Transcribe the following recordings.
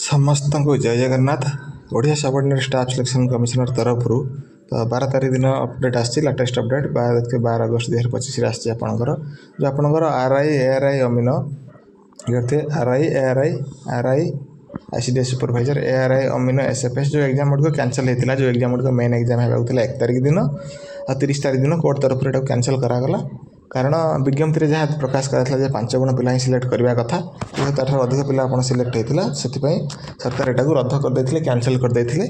समस्त को जय Jagannath. Odia subordinate staff selection commissioner तरफ तो 12 तारीख दिन अपडेट आसी लेटेस्ट अपडेट 12 अगस्त 2025 आसी आपंकर जो आपंकर आरआई एआरआई अमीनो ये RI ARY RI ICDS supervisor ARI amino SFS जो एग्जाम गुड़िक कैंसल होता जो एग्जाम गुड़िक मेन एग्जाम होगा 1 तारीख दिन और 30 तारीख दिन कोर्ट तरफ कैंसल करागला कारण विज्ञप्ति जहाँ प्रकाश कराला 5 गुण पिला सिलेक्ट करने कथा जेहतु अधिक पिला आप सिलेक्ट होता से सरकार यहाँ रद्द करदे कैंसल करदे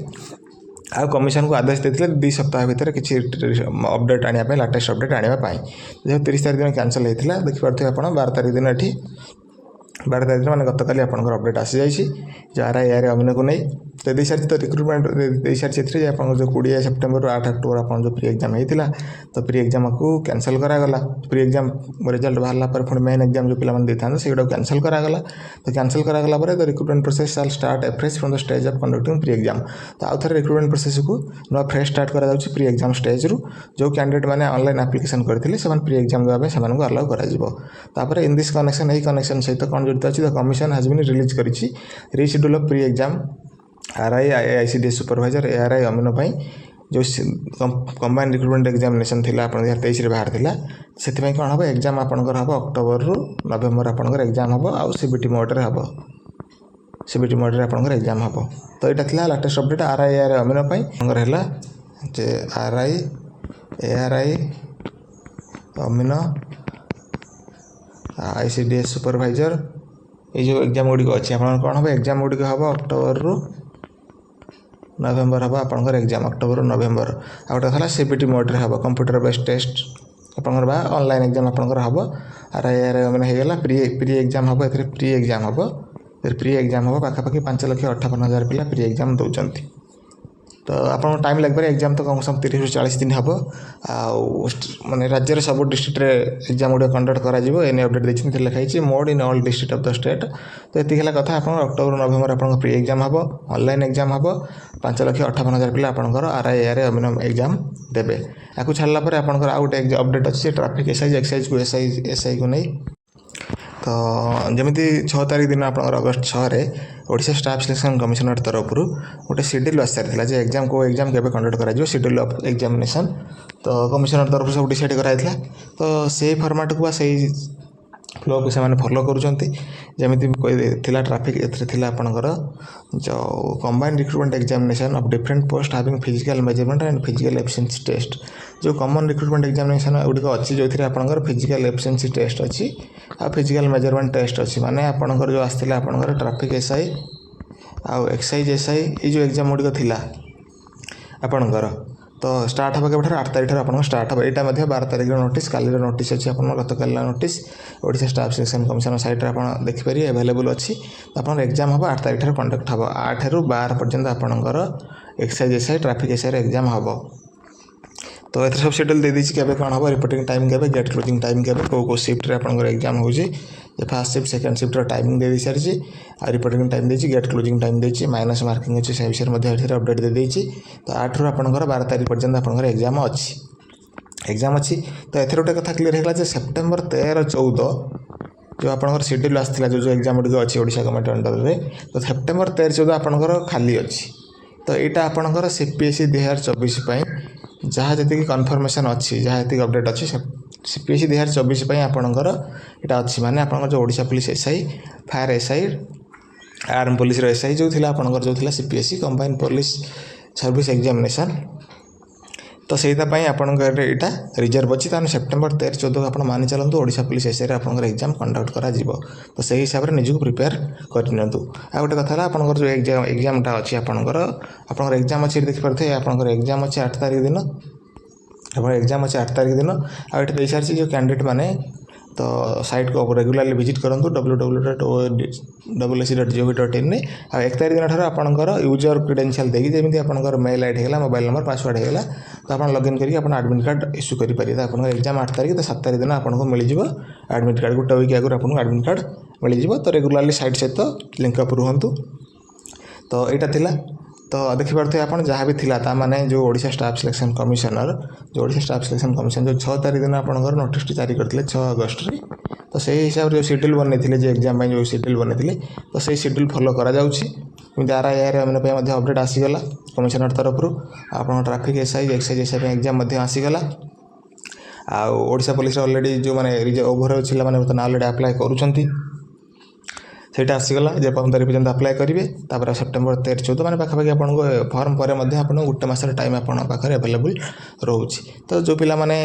आ कमिशन को आदेश देते 2 सप्ताह भितर किसी अपडेट आने लेटेस्ट अपडेट आने जो 30 तारीख दिन कैंसल होता देखिपे आप 12 तारीख दिन ये 12 तारीख मैंने गतकाली आपंकर अपडेट आसी जाइए जो आरआई एआरआई अमीनो को नहीं तो दे सारी तो रिक्रुटमेंट दे सारी से आप जो 20 सेप्टेम्बर 8 अक्टोबर आप जो प्री एग्जाम होता तो प्री एग्जाम को कैंसल करागला प्री एग्जाम रिजल्ट बाहर पर फिर मेन एग्जाम जो पिला था से कैंसल करागला तो कैंसल करागला तो रिक्रुटमेंट प्रोसेस साल start afresh from the stage of conducting pre exam तो आउ थे रिक्रुटमेंट प्रोसेस को नुआ फ्रेश स्टार्ट करा प्री एग्जाम स्टेज रू जो कैंडिडेट मैंने ऑनलाइन एप्लिकेशन करते से प्री एग्जाम देवाई से अलाउ कर इन दिस कनेक्शन यही कनेक्शन सहित कौन जड़ित अच्छी the commission has been release कर reschedule of pre exam RI ICDS supervisor ARI अमीनो जो कंबाइंड रिक्रुटमेंट एग्जामिनेशन थी आप 2023 बाहर था से कौन हम एग्जाम आपंकर हम अक्टोबर रु नवेम्बर आपंकर एग्जाम हम आउ सीबीटी मोड्रे हम सीबीटी मोड्रे आपंकर एग्जाम हम तो यहाँ था लेटेस्ट अपडेट आरआई एआरआई अमीनो है जे आरआई एआरआई अमीनो आईसीडीएस सुपरवाइजर ये जो एग्जाम गुड़िक अच्छी आप कौन हम एग्जाम गुड़िक हम अक्टोबर रु नवेम्बर हम आपंकर एग्जाम अक्टोबर नवेम्बर आ गए था सीबीटी मोड्रे हम कंप्यूटर बेस्ड टेस्ट आपंकर ऑनलाइन एग्जाम आपंकर हम आरआई एआरआई अमीनो होगा प्री एग्जाम हम ए प्री एग्जाम हम प्री एग्जाम हम पाखापाखि 5,58,000 पिला प्री एग्जाम दौरान तो आपको टाइम लगे एग्जाम तो कम से कम 30 ରୁ 40 दिन हम माने राज्य सब डिस्ट्रिक्ट एग्जाम गुड़ा कंडक्ट करा एने अपडेट देखते लिखाई mode in all district of the state तो ये है कथा आप अक्टोबर नवेम्बर आप प्री एग्जाम हम ऑनलाइन एग्जाम हम 5,58,000 पिला आपंकर आरआई एआरआई अमीनो एग्जाम देवे या छाड़ापर आपंकर आउ गोटे अपडेट अच्छी ट्राफिक एक्साइज को एसआई को नहीं तो जमी 6 तारीख दिन आप अगस्त 6 ओडिशा स्टाफ सिलेक्शन कमिशनर तरफ गोटे शेड्यूल आसी सारी एग्जाम को एग्जाम केबे कंडक्ट करा शेड्यूल ऑफ एग्जामिनेशन तो कमिशनर तरफ सब डिसाइड कराइला तो से फॉर्मेट को सही फ्लो को से फॉलो करुँचमी थी ट्राफिक एला आपंकर जो combined recruitment examination of different post having physical measurement and physical efficiency test जो कॉमन रिक्रुटमेंट एग्जामिनेशन गुड़िक अच्छी जो आपंकर फिजिकल एफिशिएंसी टेस्ट अच्छी आ फिजिकल मेजरमेंट टेस्ट अच्छी माने आपंकर जो आसला आपंकर ट्राफिक एसआई आउ एक्साइज एसआई ये जो एग्जाम गुड़िक थी आपंकर तो स्टार्ट हम के 8 तारीख आप स्टार्ट हम यहाँ 12 तारीख नोटिस काली नोटिस अच्छी आप गतकाल notice Odisha staff selection commission साइट्रे आप देखिपारे अवेलेबल अच्छी तो आप एग्जाम हम 8 तारीख कंडक्ट हम 8 ରୁ 12 पर्यंत आपंकर excise SI traffic SI exam हम तो ये सब शेड्यूल दे दीजिए केबे कौन हम रिपोर्टिंग टाइम केबे गेट क्लोजिंग टाइम केबे को शिफ्ट रे आपनकर एग्जाम हो first shift second shift timing दे दी सारी आ रिपोर्टिंग टाइम देछि गेट क्लोजिंग टाइम देछि माइनस मार्किंग अच्छी से विषय अपडेट दे देछि तो 8 ରୁ आपनकर 12 तारीख पर्यंत आपनकर एग्जाम अच्छी तो एथर गोटे कथा क्लियर है सेप्टेम्बर 13-14 जो आपनकर शेड्यूल आसला जो एग्जाम गुड़िक अच्छी ओडिशा गवर्नमेंट अंडर में तो सेप्टेम्बर 13-14 आपनकर खाली अच्छी तो यहाँ आपनकर सीपीएसई 2024 जहाँ जी कन्फर्मेशन अच्छी जहाँ जी अपडेट अच्छी सीपीएसई 2024 आपणकर यहाँ अच्छी माने आपंकर जो Odisha police SI fire SI arm police SI जो थी आपंकर जो थी CPSE combined police service examination तो से आपंकर यहाँ रिजर्व अच्छी ताने सेप्टेम्बर 13-14 आप मानि चलतु ओडिशा पुलिस एसआई आपंकर एग्जाम कंडक्ट करा तो से हिसाब से निजक प्रिपेयर करनी आ गोटे कथा आपंकर जो एग्जामटा अच्छी आपंकर एग्जाम अच्छी देखिपे आपंकर एग्जाम अच्छी 8 तारीख दिन आप एग्जाम अच्छे 8 तारीख दिन आ दे सारी जो कैंडिडेट मैंने तो साइट को रेगुलारली विजिट करूँ www.ac.gov.in आ 1 तारीख दिन आपंकर यूजर क्रेडेंशियल देखिए जमी आपंकर मेल आईडी है मोबाइल नंबर पासवर्ड होगा तो आप लॉगिन करके एडमिट कार्ड इश्यू करेंगे तो आप एग्जाम 8 तारीख तो 7 तारीख दिन आपको मिल एडमिट कार्ड गोटे वीक आगुरी आपको एडमिट कार्ड मिल तो रेगुलारली साइट सहित लिंकअप रुहतु तो यहाँ थिला तो देखिपे आप जहाँ भी था माने जो ओडिशा स्टाफ सिलेक्शन कमिशनर जो ओडिशा स्टाफ सिलेक्शन कमिशन जो 6 तारीख दिन आपंकर नोटिस जारी करते 6 अगस्त तो से हिसाब से शेड्यूल बनई जो एग्जाम जो शेड्यूल बनई तो से शेड्यूल फॉलो करा जाउछि एमती RIR अपडेट आसीगला कमिशनर तरफ आप traffic SI excise SI exam आसीगला ओडिशा पुलिस ऑलरेडी जो मैंने ओभर छिला मैंने बर्तमान ऑलरेडी अप्लाई करूछंती सेटा आसीगला जे पर्यंत रिप्रेजेंट अप्लाई करेंगे तापर सेप्टेम्बर 13-14 मैंने पाखापाखि आपको फॉर्म पर गोटे मसर टाइम आपण पाखे अवेलेबल रोचे। तो जो पिला माने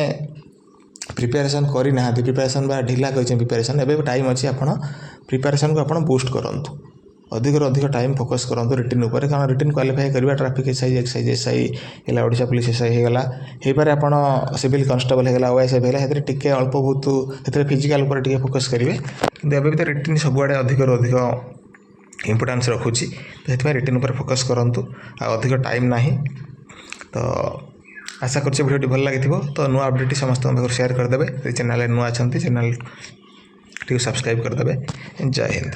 प्रिपेरेसन करना प्रिपेरेसन बा ढिला कर प्रिपेरेसन एवं टाइम अच्छी आप प्रिपेरेसन को आप बूस्ट करूँ अधिक टाइम फोकस करूँ रिटिन उपर कारण रिटिन क्वालिफाई करवा ट्राफिक SI एक्साइज SI है ओडिशा पुलिस SI होगा हो पारे आप सिविल कॉन्स्टेबल होगा OSF है टे अल्प बहुत फिजिकल टे फोकस करेंगे कि एवं भी रिटिन सबुआड़े अधिक इम्पोर्टान्स रखुच्छी तो रिटिन उपर फोकस करूँ अधिक टाइम ना तो आशा कर भिडियो भल लगी तो नुआ अपडेट समस्त शेयर करदे चैनल नुआ अच्छा चैनल टी सब्सक्राइब करदे। जय हिंद।